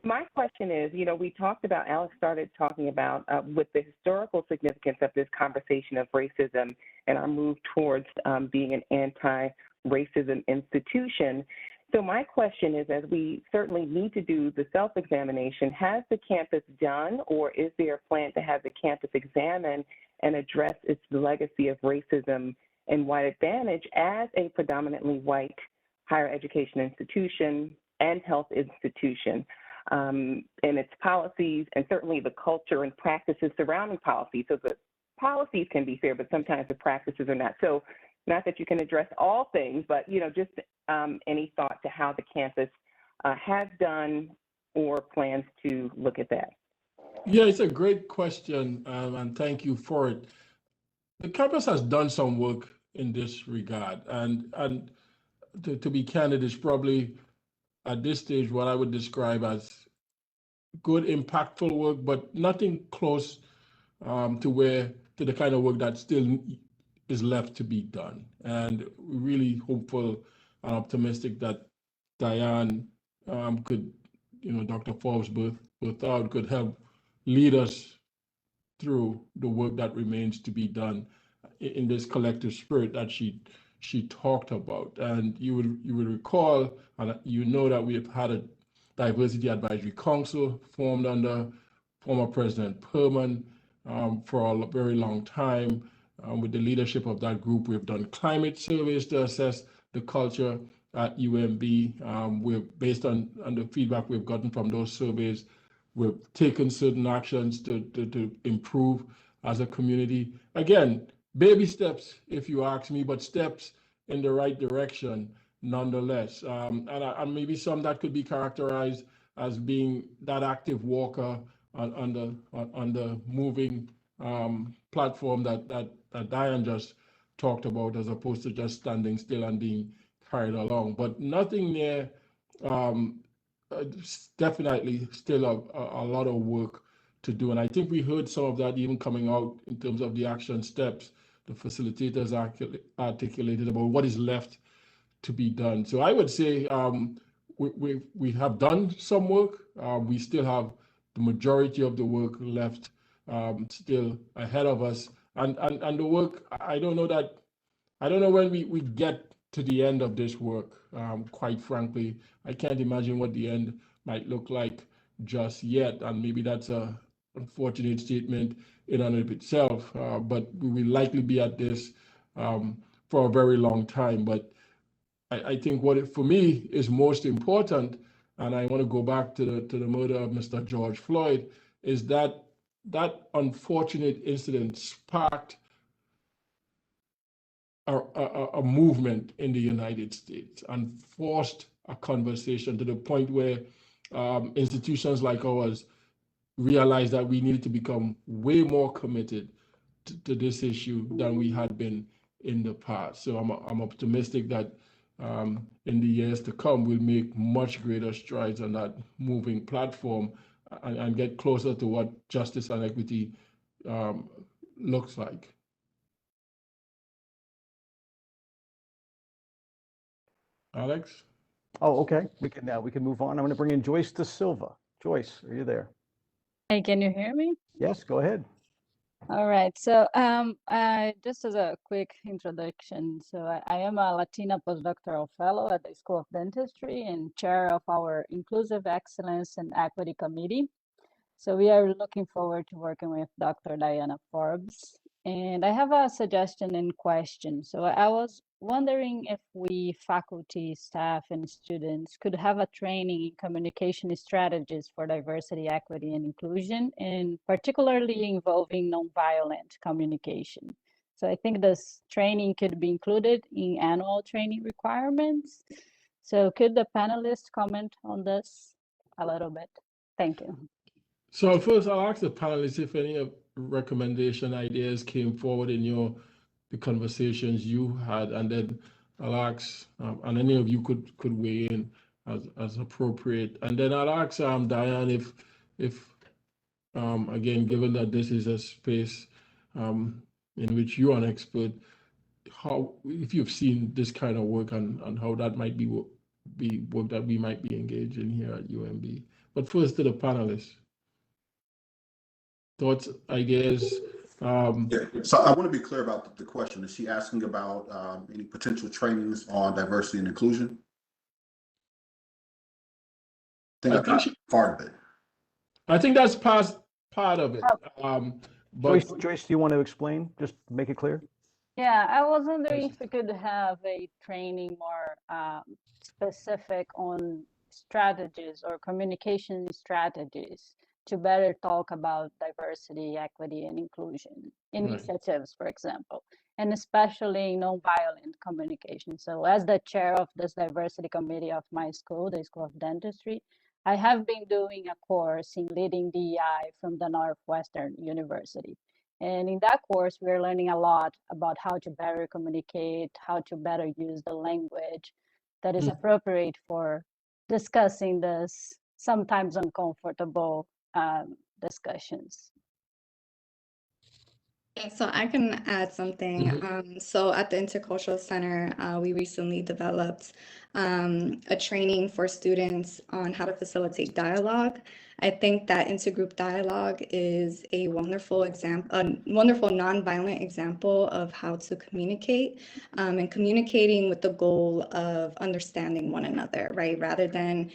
My question is, we talked about, Alex started talking about with the historical significance of this conversation of racism and our move towards being an anti-racism institution. So my question is, as we certainly need to do the self-examination, has the campus done, or is there a plan to have the campus examine and address its legacy of racism and white advantage as a predominantly white higher education institution and health institution? And its policies, and certainly the culture and practices surrounding policies. So the policies can be fair, but sometimes the practices are not. So not that you can address all things, but just any thought to how the campus has done or plans to look at that? Yeah, it's a great question, and thank you for it. The campus has done some work in this regard, and to be candid, it's probably at this stage what I would describe as good, impactful work, but nothing close to the kind of work that still is left to be done. And we're really hopeful and optimistic that Diane could, Dr. Forbes Berthoud could help lead us through the work that remains to be done in this collective spirit that she talked about. And you will recall, and you know, that we have had a Diversity Advisory Council formed under former President Perman for a very long time. With the leadership of that group, we've done climate surveys to assess the culture at UMB. We're based on the feedback we've gotten from those surveys. We've taken certain actions to improve as a community. Again, baby steps, if you ask me, but steps in the right direction nonetheless. And maybe some that could be characterized as being that active walker on the moving platform that Diane just talked about, as opposed to just standing still and being carried along. But nothing near, definitely still a lot of work to do. And I think we heard some of that even coming out in terms of the action steps the facilitators articulated about what is left to be done. So I would say we have done some work. We still have the majority of the work left still ahead of us. And the work, I don't know when we get to the end of this work, quite frankly. I can't imagine what the end might look like just yet. And maybe that's a unfortunate statement in and of itself, but we will likely be at this for a very long time. But I think for me is most important, and I want to go back to the murder of Mr. George Floyd, is that unfortunate incident sparked a movement in the United States and forced a conversation to the point where institutions like ours realized that we needed to become way more committed to this issue than we had been in the past. So I'm optimistic that in the years to come, we'll make much greater strides on that moving platform and get closer to what justice and equity looks like. Alex? Oh, okay. We can move on. I'm going to bring in Joyce Da Silva. Joyce, are you there? Hey, can you hear me? Yes, go ahead. All right. So just as a quick introduction, so I am a Latina postdoctoral fellow at the School of Dentistry and chair of our Inclusive Excellence and Equity Committee. So we are looking forward to working with Dr. Diana Forbes. And I have a suggestion and question. So I was wondering if we faculty, staff, and students could have a training in communication strategies for diversity, equity, and inclusion, and particularly involving nonviolent communication. So I think this training could be included in annual training requirements. So could the panelists comment on this a little bit? Thank you. So first, I'll ask the panelists if any recommendation ideas came forward in the conversations you had, and then I'll ask, and any of you could weigh in as appropriate. And then I'll ask Diane if again, given that this is a space in which you're an expert, if you've seen this kind of work and how that might be work that we might be engaged in here at UMB. But first to the panelists. Thoughts, ideas? Yeah. So I want to be clear about the question. Is she asking about any potential trainings on diversity and inclusion? I think that's part of it. I think that's part of it. But Joyce, do you want to explain? Just make it clear. Yeah, I was wondering if we could have a training more specific on strategies or communication strategies to better talk about diversity, equity, and inclusion initiatives, for example, and especially nonviolent communication. So as the chair of this diversity committee of my school, the School of Dentistry, I have been doing a course in leading DEI from the Northwestern University. And in that course, we're learning a lot about how to better communicate, how to better use the language that is appropriate for discussing this sometimes uncomfortable discussions. Yeah, so I can add something. So at the Intercultural Center, we recently developed a training for students on how to facilitate dialogue. I think that intergroup dialogue is a wonderful example, a wonderful nonviolent example of how to communicate and communicating with the goal of understanding one another, right? Rather than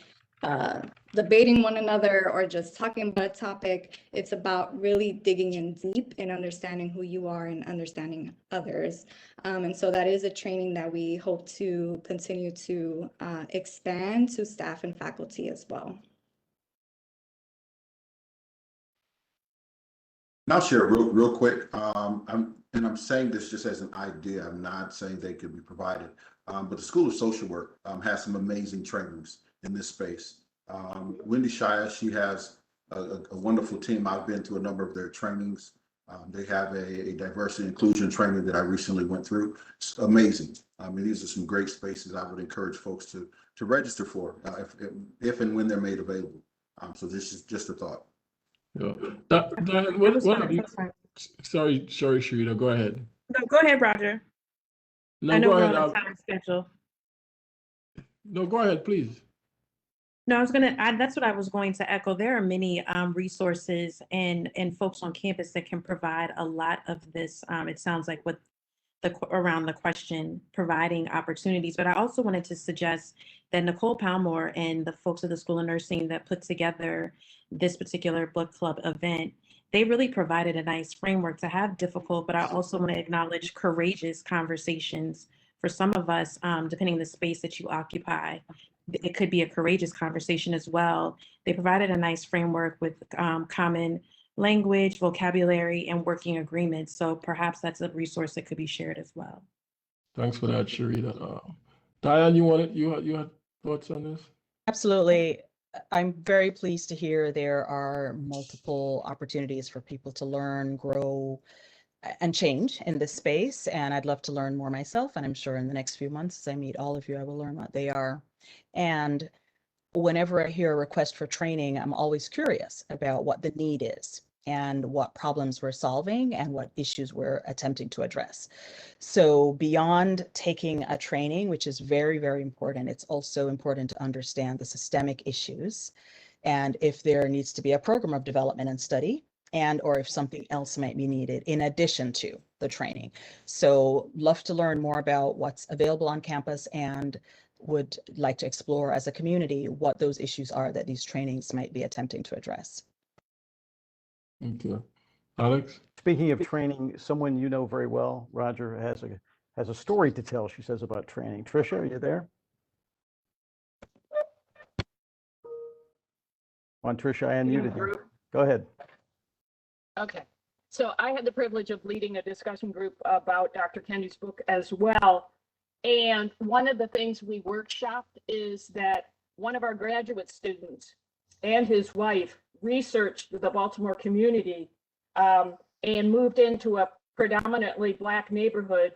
debating one another or just talking about a topic. It's about really digging in deep and understanding who you are and understanding others. And so that is a training that we hope to continue to expand to staff and faculty as well. And I'll share real quick. I'm saying this just as an idea. I'm not saying they could be provided. But the School of Social Work has some amazing trainings in this space. Wendy Shia, she has a wonderful team. I've been to a number of their trainings. They have a diversity inclusion training that I recently went through. It's amazing. I mean, these are some great spaces I would encourage folks to register for if and when they're made available. So this is just a thought. Yeah. Diane, what have you? Sorry, Sharita, go ahead. No, go ahead, Roger. No, I know go we're ahead. on a time schedule. No, go ahead, please. No, that's what I was going to echo. There are many resources and folks on campus that can provide a lot of this. It sounds like what around the question, providing opportunities. But I also wanted to suggest that Nicole Palmore and the folks at the School of Nursing that put together this particular book club event, they really provided a nice framework to have difficult, but I also want to acknowledge courageous conversations. For some of us, depending on the space that you occupy, it could be a courageous conversation as well. They provided a nice framework with common language, vocabulary, and working agreements. So perhaps that's a resource that could be shared as well. Thanks for that, Sharita. Diane, you had thoughts on this? Absolutely. I'm very pleased to hear there are multiple opportunities for people to learn, grow, and change in this space. And I'd love to learn more myself. And I'm sure in the next few months, as I meet all of you, I will learn what they are. And whenever I hear a request for training, I'm always curious about what the need is and what problems we're solving and what issues we're attempting to address. So beyond taking a training, which is very, very important, it's also important to understand the systemic issues and if there needs to be a program of development and study, and or if something else might be needed in addition to the training. So love to learn more about what's available on campus and would like to explore as a community what those issues are that these trainings might be attempting to address. Thank you. Alex? Speaking of training, someone you know very well, Roger, has a story to tell, she says, about training. Tricia, are you there? On Tricia, I unmuted you. Go ahead. Okay. So I had the privilege of leading a discussion group about Dr. Kennedy's book as well. And one of the things we workshopped is that one of our graduate students and his wife researched the Baltimore community and moved into a predominantly Black neighborhood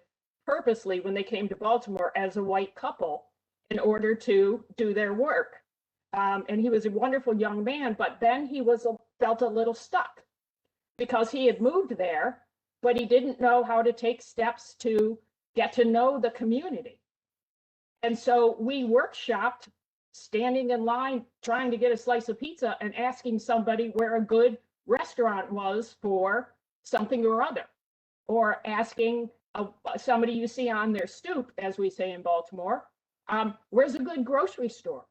purposely when they came to Baltimore as a white couple in order to do their work. And he was a wonderful young man, but then he felt a little stuck because he had moved there, but he didn't know how to take steps to get to know the community. And so we workshopped standing in line, trying to get a slice of pizza and asking somebody where a good restaurant was for something or other, or asking somebody you see on their stoop, as we say in Baltimore, where's a good grocery store?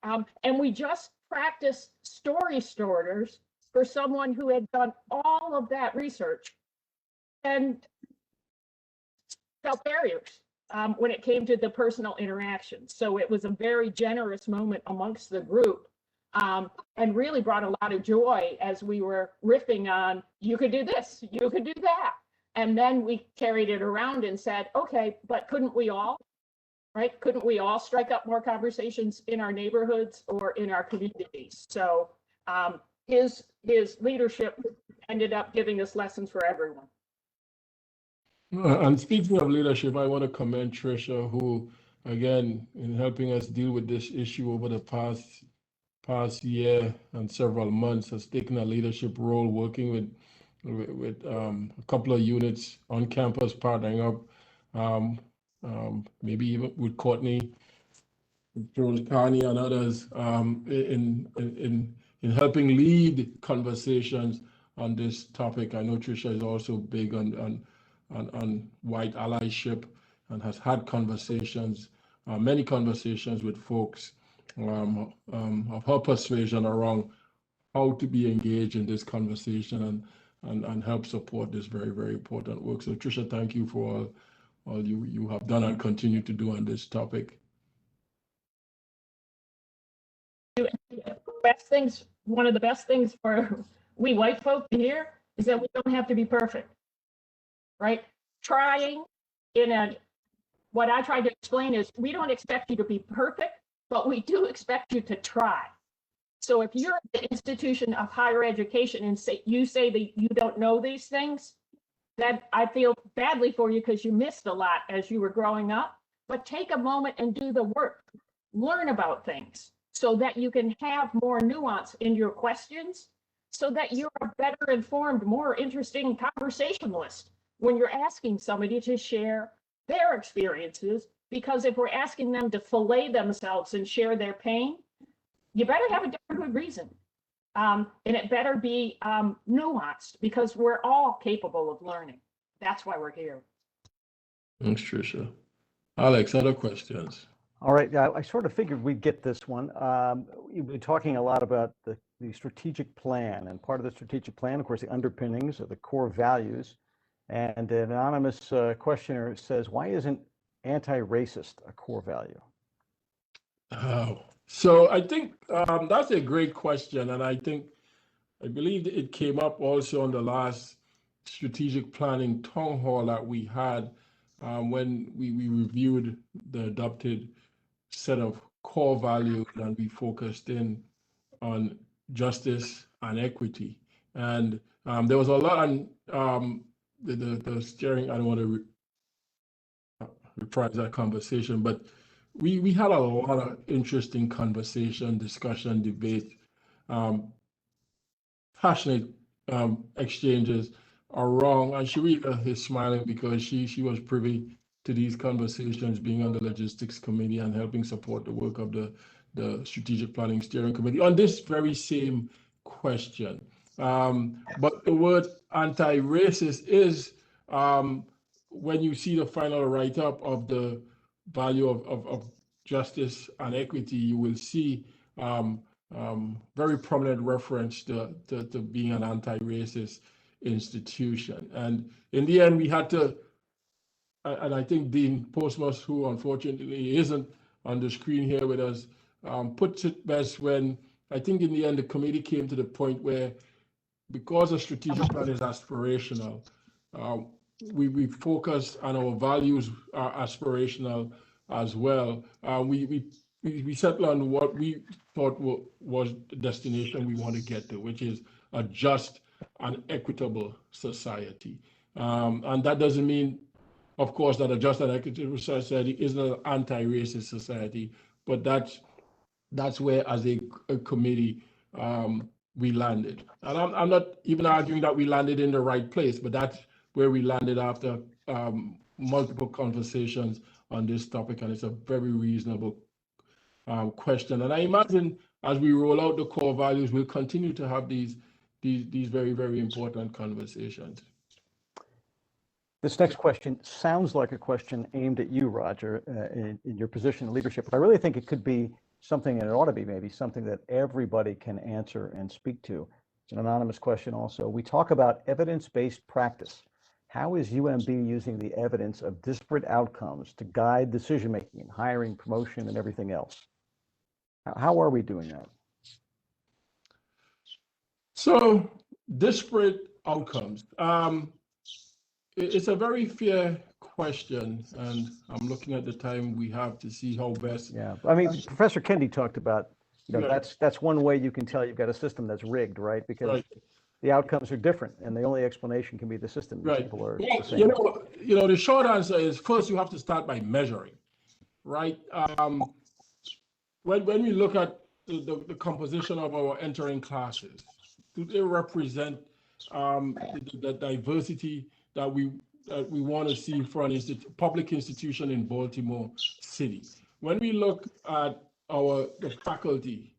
And we just practiced story starters for someone who had done all of that research and felt barriers when it came to the personal interactions. So it was a very generous moment amongst the group and really brought a lot of joy as we were riffing on, you could do this, you could do that. And then we carried it around and said, okay, but couldn't we all, right? Couldn't we all strike up more conversations in our neighborhoods or in our communities? So his leadership ended up giving us lessons for everyone. And speaking of leadership, I want to commend Tricia, who, again, in helping us deal with this issue over the past year and several months, has taken a leadership role working with a couple of units on campus, partnering up, maybe even with Courtney, Jones Carney, and others in helping lead conversations on this topic. I know Tricia is also big on white allyship and has had conversations, many conversations with folks of her persuasion around how to be engaged in this conversation and help support this very, very important work. So Tricia, thank you for all you have done and continue to do on this topic. One of the best things for we white folk to hear is that we don't have to be perfect, right? Trying what I tried to explain is we don't expect you to be perfect, but we do expect you to try. So if you're at the institution of higher education and you say that you don't know these things, then I feel badly for you because you missed a lot as you were growing up, but take a moment and do the work, learn about things so that you can have more nuance in your questions so that you're a better informed, more interesting conversationalist when you're asking somebody to share their experiences, because if we're asking them to fillet themselves and share their pain, you better have a damn good reason. And it better be nuanced because we're all capable of learning. That's why we're here. Thanks, Tricia. Alex, other questions? All right, I sort of figured we'd get this one. You've been talking a lot about the strategic plan, and part of the strategic plan, of course, the underpinnings of the core values. And an anonymous questioner says, why isn't anti-racist a core value? So I think that's a great question, and I believe it came up also on the last strategic planning town hall that we had when we reviewed the adopted set of core values, and we focused in on justice and equity. And there was a lot on the steering. I don't want to reprise that conversation, but we had a lot of interesting conversation, discussion, debate, passionate exchanges around. And Sharita is smiling because she was privy to these conversations, being on the logistics committee and helping support the work of the strategic planning steering committee on this very same question. But the word anti-racist is, when you see the final write-up of the value of justice and equity, you will see very prominent reference to being an anti-racist institution. And in the end, we had to, and I think Dean Postmus, who unfortunately isn't on the screen here with us, puts it best when I think in the end the committee came to the point where, because a strategic plan is aspirational, we focus on our values are aspirational as well. We settle on what we thought was the destination we want to get to, which is a just and equitable society. And that doesn't mean, of course, that a just and equitable society isn't an anti-racist society, but that's where, as a committee, we landed. And I'm not even arguing that we landed in the right place, but that's where we landed after multiple conversations on this topic, and it's a very reasonable question. And I imagine as we roll out the core values, we'll continue to have these very, very important conversations. This next question sounds like a question aimed at you, Roger, in your position in leadership, but I really think it could be something, and it ought to be maybe something that everybody can answer and speak to. It's an anonymous question also. We talk about evidence-based practice. How is UMB using the evidence of disparate outcomes to guide decision-making in hiring, promotion, and everything else? How are we doing that? So, disparate outcomes. It's a very fair question, and I'm looking at the time we have to see how best. Yeah, I mean, Professor Kendi talked about, that's one way you can tell you've got a system that's rigged, right? Because the outcomes are different, and the only explanation can be the system. People are the same. The short answer is, first you have to start by measuring, right? When we look at the composition of our entering classes, do they represent the diversity that we want to see for a public institution in Baltimore City? When we look at the faculty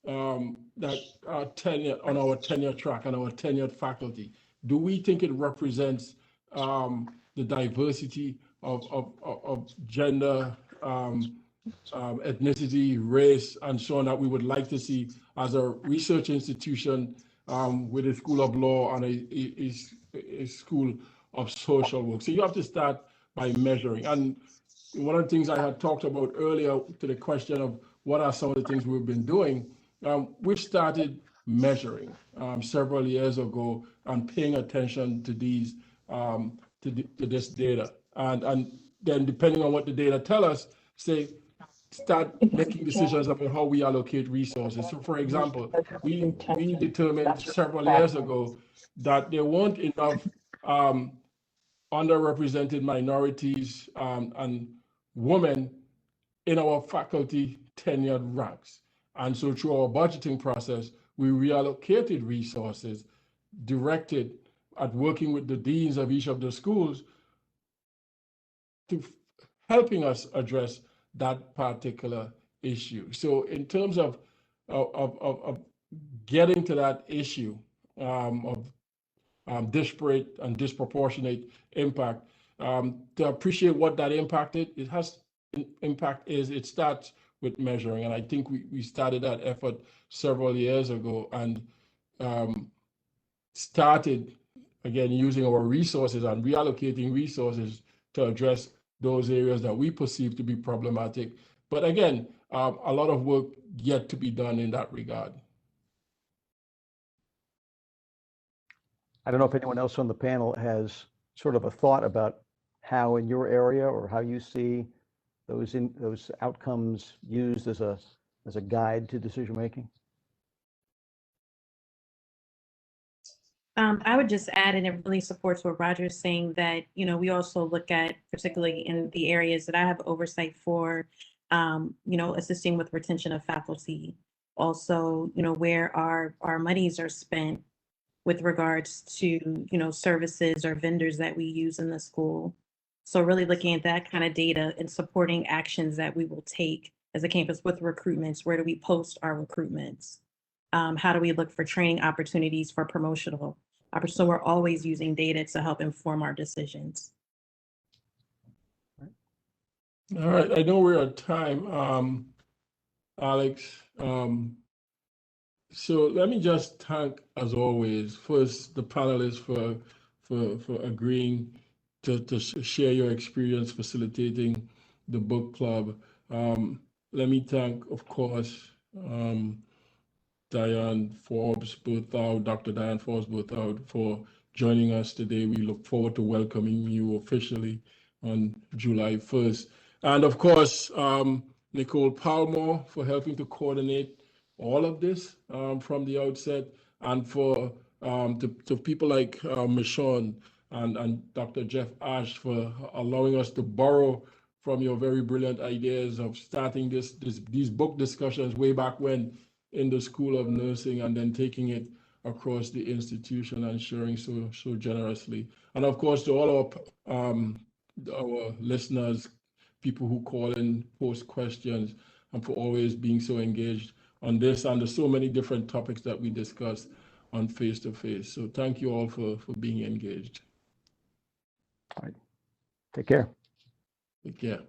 that are tenured on our tenure track and our tenured faculty, do we think it represents the diversity of gender, ethnicity, race, and so on that we would like to see as a research institution with a school of law and a school of social work? So you have to start by measuring. And one of the things I had talked about earlier to the question of what are some of the things we've been doing, we've started measuring several years ago and paying attention to these to this data, and then depending on what the data tell us, start making decisions about how we allocate resources. So, for example, we determined several years ago that there weren't enough underrepresented minorities and women in our faculty tenured ranks. And so through our budgeting process, we reallocated resources directed at working with the deans of each of the schools to helping us address that particular issue. So in terms of getting to that issue of disparate and disproportionate impact, to appreciate what that impact is, it starts with measuring. And I think we started that effort several years ago and started, again, using our resources and reallocating resources to address those areas that we perceive to be problematic. But again, a lot of work yet to be done in that regard. I don't know if anyone else on the panel has sort of a thought about how in your area or how you see those outcomes used as a guide to decision making. I would just add, and it really supports what Roger's saying, that, we also look at, particularly in the areas that I have oversight for, assisting with retention of faculty. Also, where our monies are spent with regards to, services or vendors that we use in the school. So really looking at that kind of data and supporting actions that we will take as a campus with recruitments. Where do we post our recruitments? How do we look for training opportunities for promotional? So we're always using data to help inform our decisions. All right, I know we're at time, Alex. So let me just thank, as always, first the panelists for agreeing to share your experience facilitating the book club. Let me thank, of course, Diane Forbes-Berthoud, Dr. Diane Forbes-Berthoud, for joining us today. We look forward to welcoming you officially on July 1st. And of course, Nicole Palmer for helping to coordinate all of this from the outset, and for to people like Michonne and Dr. Jeff Ash for allowing us to borrow from your very brilliant ideas of starting these book discussions way back when in the School of Nursing, and then taking it across the institution and sharing so generously. And of course, to all our listeners, people who call in, post questions, and for always being so engaged on this and the so many different topics that we discuss on Face to Face. So thank you all for being engaged. All right. Take care. Take care.